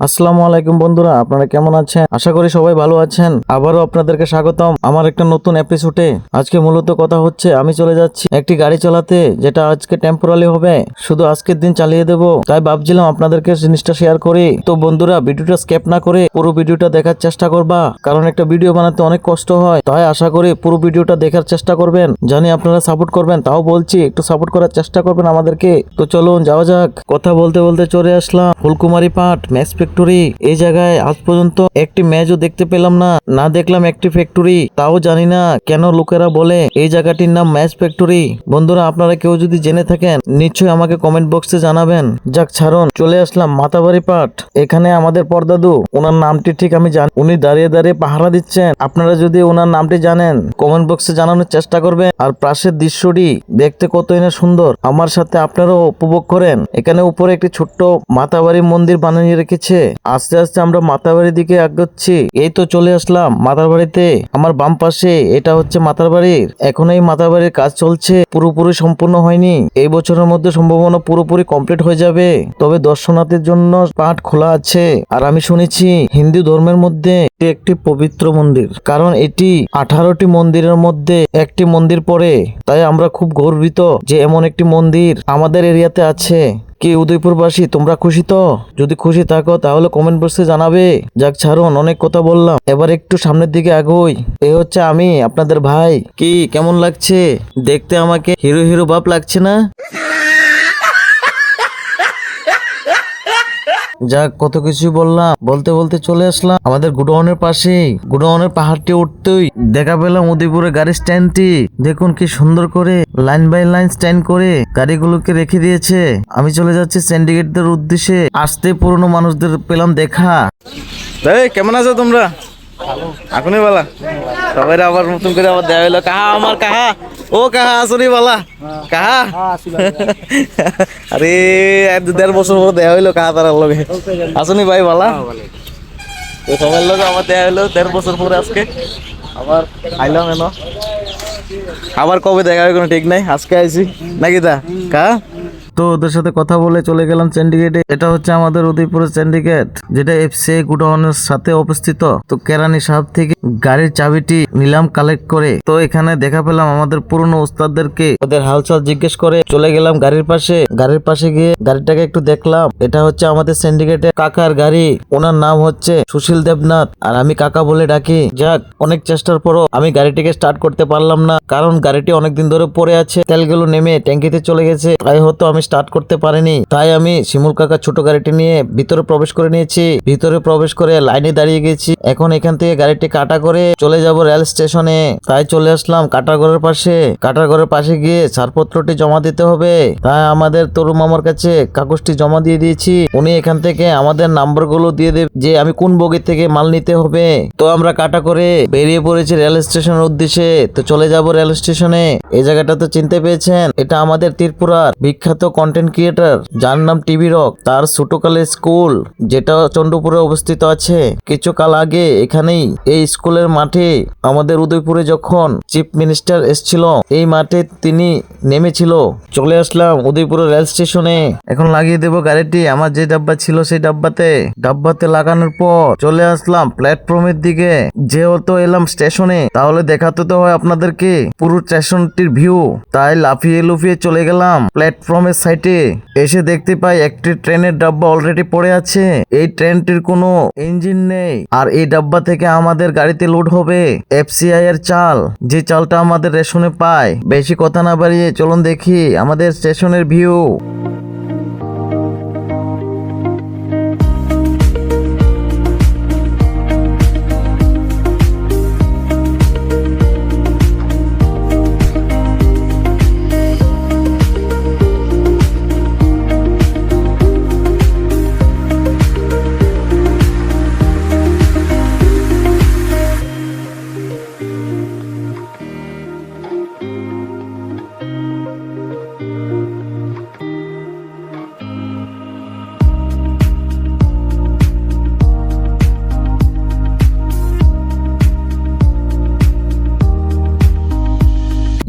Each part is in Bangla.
আসসালামু আলাইকুম বন্ধুরা, আপনারা কেমন আছেন? আশা করি সবাই ভালো আছেন। আবারও আপনাদেরকে স্বাগতম আমার একটা নতুন এপিসোডে। আজকে মূলত কথা হচ্ছে আমি চলে যাচ্ছি একটি গাড়ি চালাতে, যেটা আজকে টেম্পোরারি হবে, শুধু আজকের দিন চালিয়ে দেব। তাই ভাবছিলাম আপনাদেরকে জিনিসটা শেয়ার করি। তো বন্ধুরা, ভিডিওটা স্কিপ না করে পুরো ভিডিওটা দেখার চেষ্টা করবা, কারণ একটা ভিডিও বানাতে অনেক কষ্ট হয়। তাই আশা করি পুরো ভিডিওটা দেখার চেষ্টা করবেন। জানি আপনারা সাপোর্ট করবেন, তাও বলছি একটু সাপোর্ট করার চেষ্টা করবেন আমাদেরকে। তো চলুন যাওয়া যাক। কথা বলতে বলতে চলে আসলাম ফুলকুমারী পাট ম্যাচ ফ্যাক্টরি। এই জায়গায় আজ পর্যন্ত একটি ম্যাচও দেখতে পেলাম না, না দেখলাম একটি ফ্যাক্টরি। তাও জানি না কেন লোকেরা বলে এই জায়গাটির নাম ম্যাচ ফ্যাক্টরি। বন্ধুরা, আপনারা কেউ যদি জেনে থাকেন নিশ্চয়ই আমাকে কমেন্ট বক্সে জানাবেন। যাক ছাড়ুন, চলে আসলাম মাতাবাড়ি পাট। এখানে আমাদের পর্দাদু, ওনার নামটি ঠিক আমি জানি, উনি দাঁড়িয়ে দাঁড়িয়ে পাহারা দিচ্ছেন। আপনারা যদি ওনার নামটি জানেন কমেন্ট বক্সে জানানোর চেষ্টা করবেন। আর পাশের দৃশ্যটি দেখতে কতই না সুন্দর, আমার সাথে আপনারাও উপভোগ করেন। এখানে উপরে একটি ছোট্ট মাতাবাড়ি মন্দির বানিয়ে রেখেছে। আস্তে আস্তে আমরা মাতাবাড়ির দিকে আগাচ্ছি। এই তো চলে আসলাম মাতার বাড়িতে। আমার বাম পাশে এটা হচ্ছে মাতার বাড়ির। এখন এই মাতার বাড়ির কাজ চলছে, পুরোপুরি সম্পূর্ণ হয়নি। এই বছরের মধ্যে সম্ভাবনা পুরোপুরি কমপ্লিট হয়ে যাবে। তবে দর্শনার্থীর জন্য পাঠ খোলা আছে। আর আমি শুনেছি হিন্দু ধর্মের মধ্যে এটি একটি পবিত্র মন্দির, কারণ এটি 18টি মন্দিরের মধ্যে একটি মন্দির পড়ে। তাই আমরা খুব গর্বিত যে এমন একটি মন্দির আমাদের এরিয়াতে আছে। কি উদয়পুরবাসী, তোমরা খুশি তো? যদি খুশি থাকো তাহলে কমেন্ট বক্সে জানাবে। যাক ছাড়ুন, অনেক কথা বললাম, এবার একটু সামনের দিকে আಗೋই। এ হচ্ছে আমি, আপনাদের ভাই। কি কেমন লাগছে দেখতে? আমাকে হিরো হিরো ভাব লাগছে না? যাক, কত কিছু বললাম, বলতে বলতে চলে আসলাম আমাদের গুডাউনের পাশেই। গুডাউনের পাহাড়টি উঠতেই দেখা পেলাম উদয়পুরের গাড়ি স্ট্যান্ডটি। দেখুন কি সুন্দর করে লাইন বাই লাইন স্ট্যান্ড করে গাড়িগুলোকে রেখে দিয়েছে। আমি চলে যাচ্ছি সিন্ডিকেটদের উদ্দেশ্যে। আসতে পুরনো মানুষদের পেলাম দেখা। কেমন আছো তোমরা? এখনই বলা সবাই আবার নতুন করে আবার দেওয়া হইলো। কাহা আমার কাহা, ও কাহা আসুনি বলা কাহা। আরে 1-1.5 বছর পর দেওয়া হইলো কাহা তার লগে। আসুনি ভাই বলা, সবার লগে আবার দেওয়া হইলো 1.5 বছর পরে। আজকে আবার আইলাম এনো, আবার কবে দেখা হয় কোনো ঠিক নাই। আজকে আইছি নাকি দা কা। তো ওদের সাথে কথা বলে চলে গেলাম সিন্ডিকেটে। এটা হচ্ছে আমাদের উদয়পুরের সিন্ডিকেট, যেটা এফসিআই গুডাউনের সাথে অবস্থিত। তো কেরানি সাহেব থেকে গাড়ির চাবিটি নিলাম কালেক্ট করে। তো এখানে দেখা পেলাম আমাদের পুরনো উস্তাদদেরকে, ওদের হালচাল জিজ্ঞেস করে চলে গেলাম গাড়ির পাশে। গাড়ির পাশে গিয়ে গাড়িটাকে একটু দেখলাম। এটা হচ্ছে আমাদের সিন্ডিকেটের কাকার গাড়ি। ওনার নাম হচ্ছে সুশীল দেবনাথ, আর আমি কাকা বলে ডাকি। যাক, অনেক চেষ্টার পরও আমি গাড়িটিকে স্টার্ট করতে পারলাম না, কারণ গাড়িটি অনেকদিন ধরে পড়ে আছে। তেলগুলো নেমে ট্যাঙ্কিতে চলে গেছে, তাই হয়তো আমি স্টার্ট করতে পারিনি। তাই আমি শিমুল কাকার ছোট গাড়িটি নিয়ে ভিতরে প্রবেশ করে নিয়েছি। ভিতরে প্রবেশ করে লাইনে দাঁড়িয়ে গেছি। এখন এখান থেকে গাড়িটি কাটা করে চলে যাব রেল স্টেশনে। তাই চলে আসলাম কাটারঘরের পাশে। কাটারঘরের পাশে গিয়ে ছাড়পত্রটি জমা দিতে হবে। তাই আমাদের তরু মামার কাছে কাগজটি জমা দিয়ে দিয়েছি। উনি এখান থেকে আমাদের নাম্বার গুলো দিয়ে দেবে যে আমি কোন বগি থেকে মাল নিতে হবে। তো আমরা কাটা করে বেরিয়ে পড়েছি রেল স্টেশনের উদ্দেশ্যে। তো চলে যাব রেল স্টেশনে। এই জায়গাটা তো চিনতে পেয়েছেন, এটা আমাদের ত্রিপুরার বিখ্যাত কন্টেন্ট ক্রিয়েটর, যার নাম টিভি রক। তার ছোটকালের স্কুল, যেটা চন্দ্রপুরে অবস্থিত আছে। কিছুকাল আগে এখানেই এই স্কুলের মাঠে আমাদের উদয়পুরে যখন চিফ মিনিস্টার এসেছিল, এই মাঠে তিনি নেমেছিল। চলে আসলাম উদয়পুরের রেল স্টেশনে। এখন লাগিয়ে দেব গাড়িটি আমার যে ডাব্বা ছিল সেই ডাব্বাতে লাগানোর পর চলে আসলাম প্ল্যাটফর্মের দিকে। যেহেতু এলাম স্টেশনে, তাহলে দেখাতে তো হয় আপনাদেরকে পুরো স্টেশনটির ভিউ। তাই লাফিয়ে লুফিয়ে চলে গেলাম প্ল্যাটফর্মের সাইডে। এসে দেখতে পাই একটি ট্রেনের ডাব্বা অলরেডি পড়ে আছে। এই ট্রেনটির কোনো ইঞ্জিন নেই, আর এই ডাব্বা থেকে আমাদের গাড়িতে লোড হবে এফসিআই এর চাল, যে চালটা আমাদের রেশনে পায়। বেশি কথা না বাড়িয়ে চলুন দেখি আমাদের স্টেশনের ভিউ।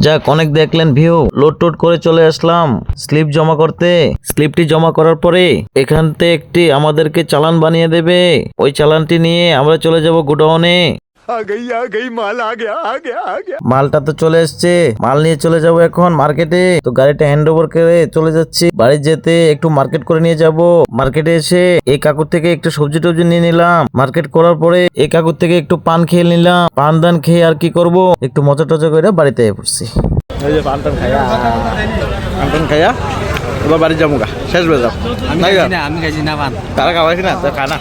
যাক, অনেক দেখলেন ভিউ। লোড টোড করে চলে আসলাম স্লিপ জমা করতে। স্লিপটি জমা করার পরে এখান থেকে একটি আমাদেরকে চালান বানিয়ে দেবে। ওই চালানটি নিয়ে আমরা চলে যাব গোডাউনে। মালটা তো চলে এসছে, মাল নিয়ে চলে যাব এখন মার্কেটে। তো গাড়িটা হ্যান্ড ওভার করে চলে যাচ্ছি। বাড়ি যেতে একটু মার্কেট করে নিয়ে যাব। মার্কেটে এসে এই কাকুর থেকে একটু সবজি টবজি নিয়ে নিলাম। মার্কেট করার পরে এই কাকুর থেকে একটু পান খেয়ে নিলাম। পান দান খেয়ে আর কি করব, একটু মজা টজা করে বাড়িতে পড়ছি। এই যে পান টান খাইয়া এবার বাড়ি যাবো গা, শেষ হয়ে যাও। আমি খাইছি না পান। তারা খাওয়াইছি না, খানা।